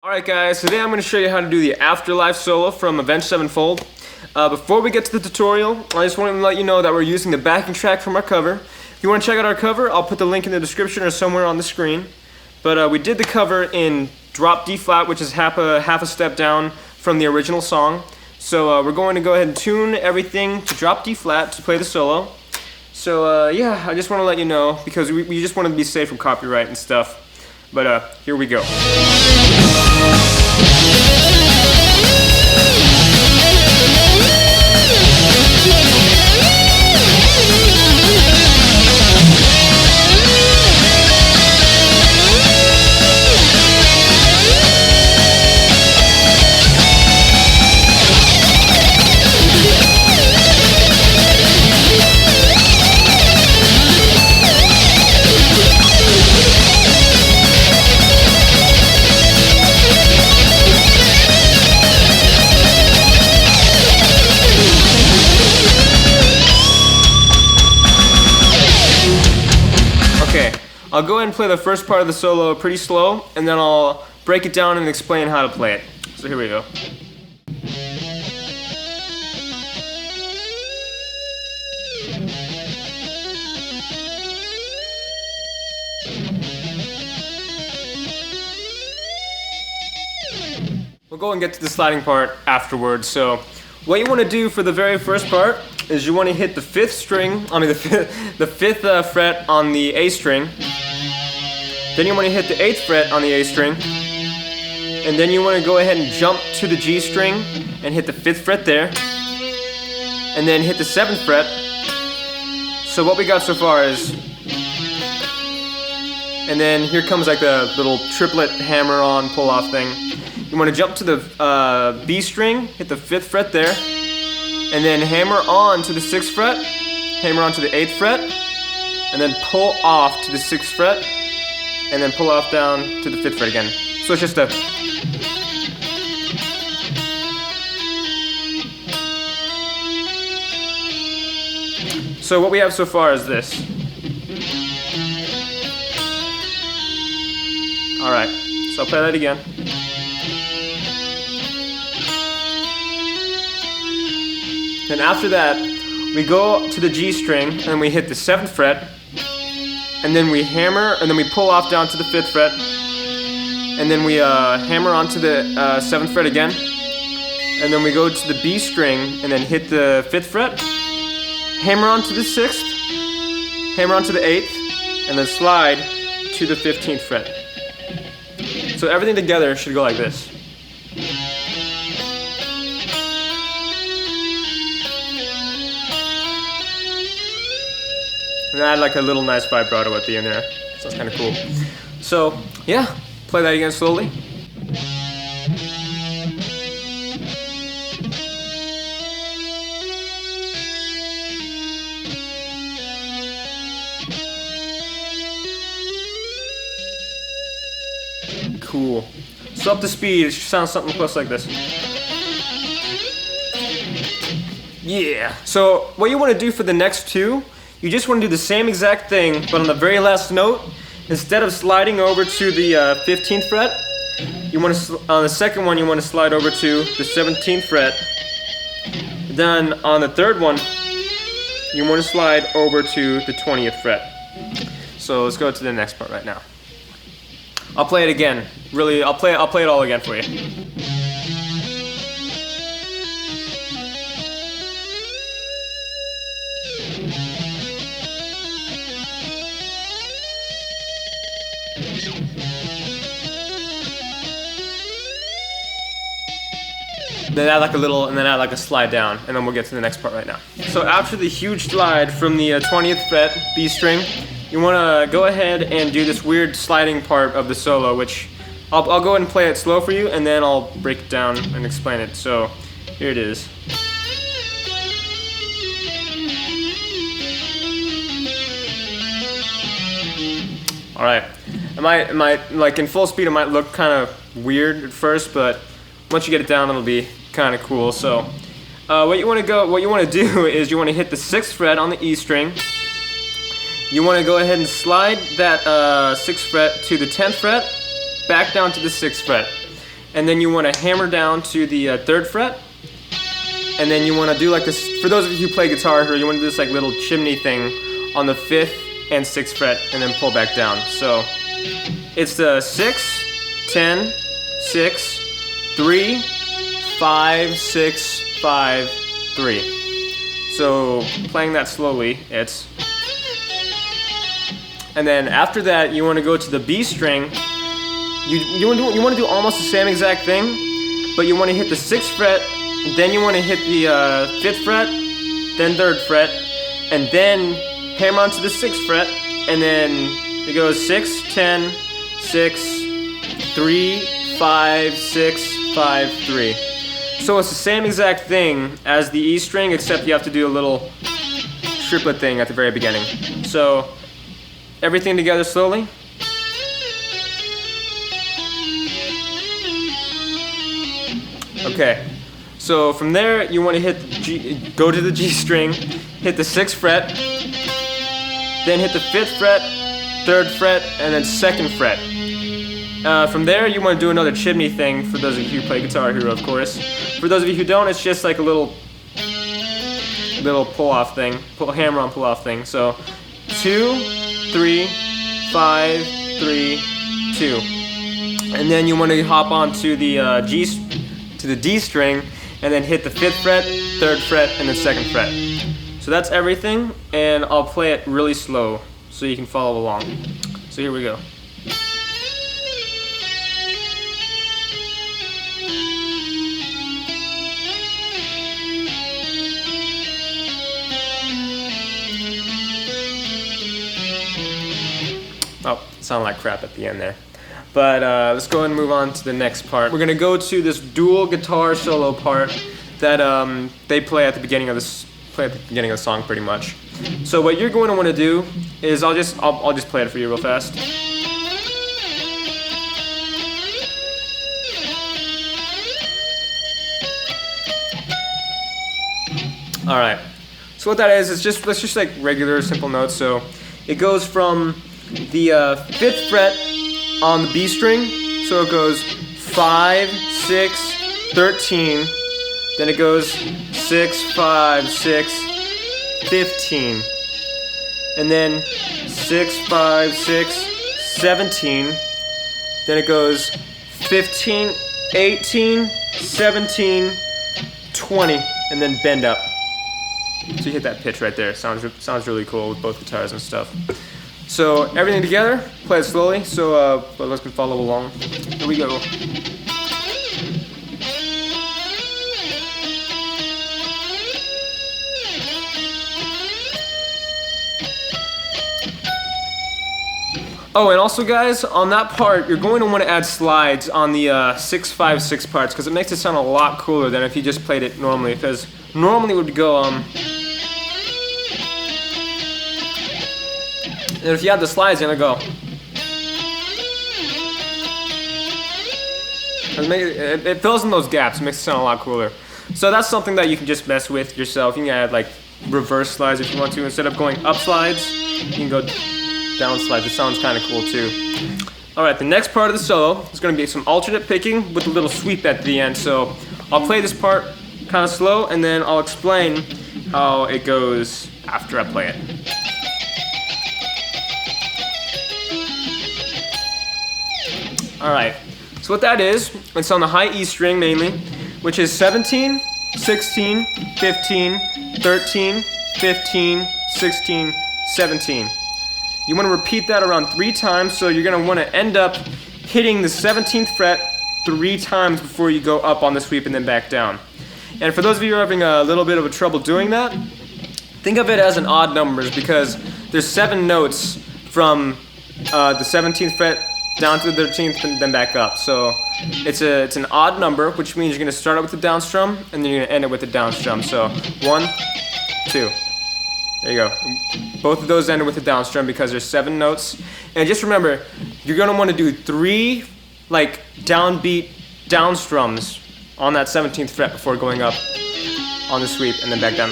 Alright guys, today I'm going to show you how to do the Afterlife Solo from Avenged Sevenfold. Before we get to the tutorial, I just wanted to let you know that we're using the backing track from our cover. If you want to check out our cover, I'll put the link in the description or somewhere on the screen. But we did the cover in drop D flat, which is half a step down from the original song. So we're going to go ahead and tune everything to drop D flat to play the solo. So yeah, I just want to let you know because we just want to be safe from copyright and stuff. But here we go. I'll go ahead and play the first part of the solo pretty slow, and then I'll break it down and explain how to play it. So here we go. We'll go and get to the sliding part afterwards. So what you want to do for the very first part is you want to hit the fifth fret on the A string. Then you want to hit the 8th fret on the A string, and then you want to go ahead and jump to the G string and hit the 5th fret there, and then hit the 7th fret. So what we got so far is, and then here comes like the little triplet hammer on pull off thing. You want to jump to the B string, hit the 5th fret there, and then hammer on to the 6th fret, hammer on to the 8th fret, and then pull off to the 6th fret, and then pull off down to the 5th fret again. So it's just a... So what we have so far is this. Alright, so I'll play that again. Then after that, we go to the G string, and we hit the 7th fret, and then we hammer, and then we pull off down to the 5th fret, and then we hammer onto the 7th fret again, and then we go to the B string, and then hit the 5th fret, hammer onto the 6th, hammer onto the 8th, and then slide to the 15th fret. So everything together should go like this. And add like a little nice vibrato at the end there. So it's kind of cool. So yeah, play that again slowly. Cool. So up to speed, it should sound something close like this. Yeah. So what you want to do for the next two, you just want to do the same exact thing, but on the very last note, instead of sliding over to the 15th fret, you want to on the second one you want to slide over to the 17th fret. Then on the third one, you want to slide over to the 20th fret. So let's go to the next part right now. I'll play it again. Really, I'll play it all again for you. Then add like a little, and then add like a slide down, and then we'll get to the next part right now. So after the huge slide from the 20th fret B string, you want to go ahead and do this weird sliding part of the solo, which I'll go ahead and play it slow for you, and then I'll break it down and explain it. So here it is. All right, it might like in full speed it might look kind of weird at first, but once you get it down, it'll be kind of cool. So what you want to do is you want to hit the 6th fret on the E string. You want to go ahead and slide that 6th fret to the 10th fret, back down to the 6th fret. and then you want to hammer down to the 3rd fret, and then you want to do like this. For those of you who play Guitar Hero, you want to do this like little chimney thing on the 5th and 6th fret, and then pull back down. So it's the 6, 10, 6, 3, 5, 6, 5, 3. So playing that slowly, it's, and then after that you want to go to the B string. You want to do almost the same exact thing, but you want to hit the 6th fret, then you want to hit the 5th fret, then 3rd fret, and then hammer onto the 6th fret, and then it goes 6, 10, 6, 3, 5, 6, 5, 3. So it's the same exact thing as the E string, except you have to do a little triplet thing at the very beginning. So everything together slowly. Okay, so from there you want to hit the G, go to the G string, hit the 6th fret, then hit the 5th fret, 3rd fret, and then 2nd fret. From there you want to do another chimney thing, for those of you who play Guitar Hero, of course. For those of you who don't, it's just like a little pull-off thing, hammer-on pull-off thing. So 2, 3, 5, 3, 2. And then you want to hop onto the the D string, and then hit the 5th fret, 3rd fret, and then 2nd fret. So that's everything, and I'll play it really slow so you can follow along. So here we go. Oh, sounded like crap at the end there. But let's go ahead and move on to the next part. We're gonna go to this dual guitar solo part that they play at the beginning of the song, pretty much. So what you're going to want to do is I'll just play it for you real fast. All right. So what that is let's just like regular simple notes. So it goes from the 5th fret on the B string, so it goes 5, 6, 13, then it goes 6, 5, 6, 15, and then 6, 5, 6, 17, then it goes 15, 18, 17, 20, and then bend up. So you hit that pitch right there. Sounds really cool with both guitars and stuff. So everything together, play it slowly, so let's follow along. Here we go. Oh, and also guys, on that part, you're going to want to add slides on the 6, 5, 6 parts, because it makes it sound a lot cooler than if you just played it normally, because normally it would go and if you add the slides, you're gonna go. It fills in those gaps, it makes it sound a lot cooler. So that's something that you can just mess with yourself. You can add like reverse slides if you want to. Instead of going up slides, you can go down slides. It sounds kind of cool too. Alright, the next part of the solo is going to be some alternate picking with a little sweep at the end. So I'll play this part kind of slow, and then I'll explain how it goes after I play it. Alright, so what that is, it's on the high E string mainly, which is 17, 16, 15, 13, 15, 16, 17. You want to repeat that around 3 times, so you're going to want to end up hitting the 17th fret 3 times before you go up on the sweep and then back down. And for those of you who are having a little bit of a trouble doing that, think of it as an odd numbers, because there's 7 notes from the 17th fret down to the 13th and then back up. So it's an odd number, which means you're going to start out with the down strum and then you're going to end it with the down strum. So 1, 2. There you go. Both of those ended with the down strum because there's 7 notes. And just remember, you're going to want to do 3 like downbeat down strums on that 17th fret before going up on the sweep and then back down.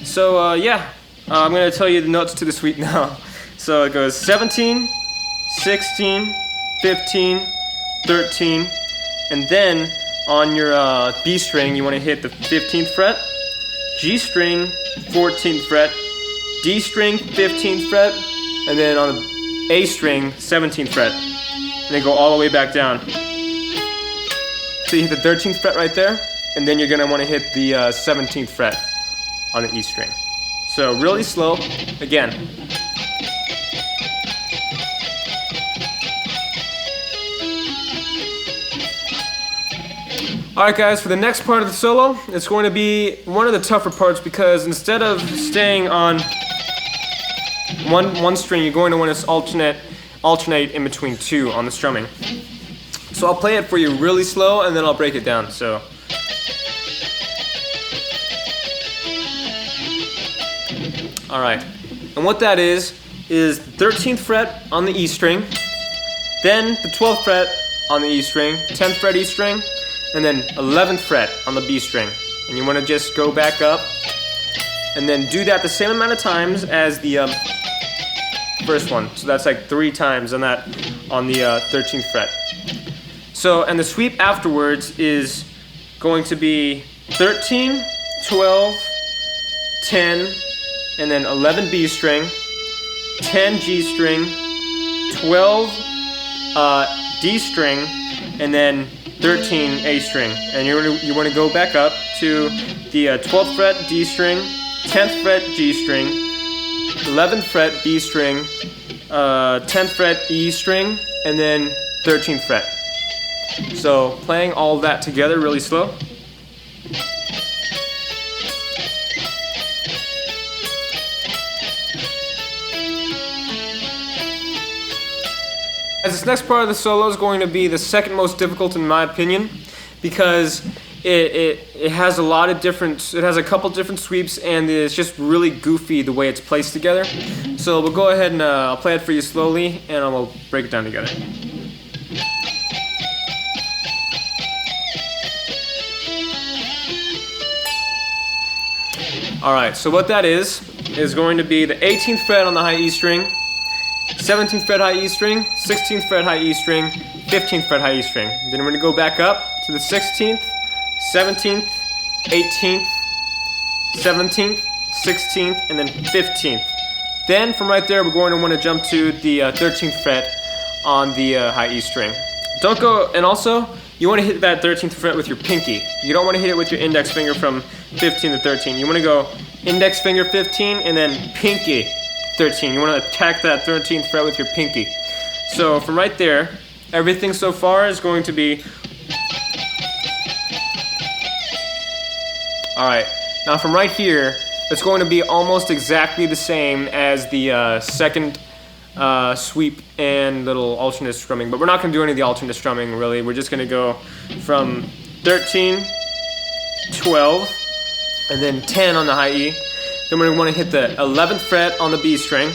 So yeah, I'm going to tell you the notes to the sweep now. So it goes 17, 16, 15, 13, and then on your B string, you want to hit the 15th fret, G string, 14th fret, D string, 15th fret, and then on the A string, 17th fret, and then go all the way back down. So you hit the 13th fret right there, and then you're going to want to hit the 17th fret on the E string. So really slow, again. Alright guys, for the next part of the solo, it's going to be one of the tougher parts because instead of staying on one string, you're going to want to alternate in between two on the strumming. So I'll play it for you really slow and then I'll break it down. So alright, and what that is 13th fret on the E string, then the 12th fret on the E string, 10th fret E string, and then 11th fret on the B string. And you want to just go back up and then do that the same amount of times as the first one. So that's like 3 times on that on the 13th fret. So, and the sweep afterwards is going to be 13, 12, 10, and then 11 B string, 10 G string, 12 D string, and then 13 A string. And you want to go back up to the 12th fret D string, 10th fret G string, 11th fret B string, 10th fret E string, and then 13th fret. So playing all that together really slow. As this next part of the solo is going to be the second most difficult in my opinion, because it has a lot of different, it has a couple different sweeps and it's just really goofy the way it's placed together. So we'll go ahead and I'll play it for you slowly and I will break it down together. Alright, so what that is going to be the 18th fret on the high E string, 17th fret high E string, 16th fret high E string, 15th fret high E string. Then we're going to go back up to the 16th, 17th, 18th, 17th, 16th, and then 15th. Then from right there we're going to want to jump to the 13th fret on the high E string. Don't go, and also you want to hit that 13th fret with your pinky. You don't want to hit it with your index finger from 15 to 13. You want to go index finger 15 and then pinky 13. You want to attack that 13th fret with your pinky. So from right there, everything so far is going to be... Alright, now from right here, it's going to be almost exactly the same as the second sweep and little alternate strumming, but we're not going to do any of the alternate strumming really. We're just going to go from 13, 12, and then 10 on the high E. Then we're going to want to hit the 11th fret on the B string,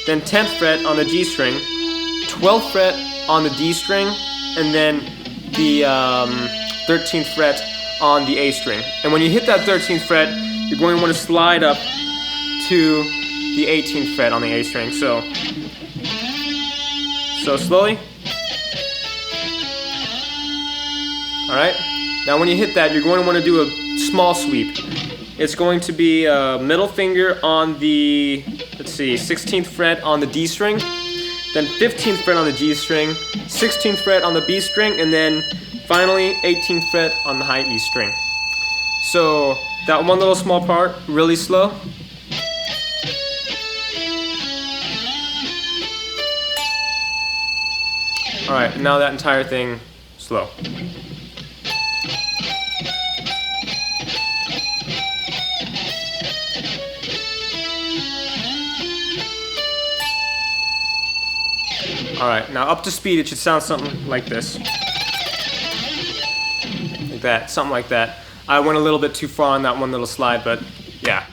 then 10th fret on the G string, 12th fret on the D string, and then the 13th fret on the A string. And when you hit that 13th fret, you're going to want to slide up to the 18th fret on the A string. So slowly. Alright, now when you hit that, you're going to want to do a small sweep. It's going to be middle finger on the, 16th fret on the D string, then 15th fret on the G string, 16th fret on the B string, and then finally 18th fret on the high E string. So that one little small part, really slow. Alright, now that entire thing, slow. Alright, now up to speed it should sound something like this. Like that, something like that. I went a little bit too far on that one little slide, but yeah.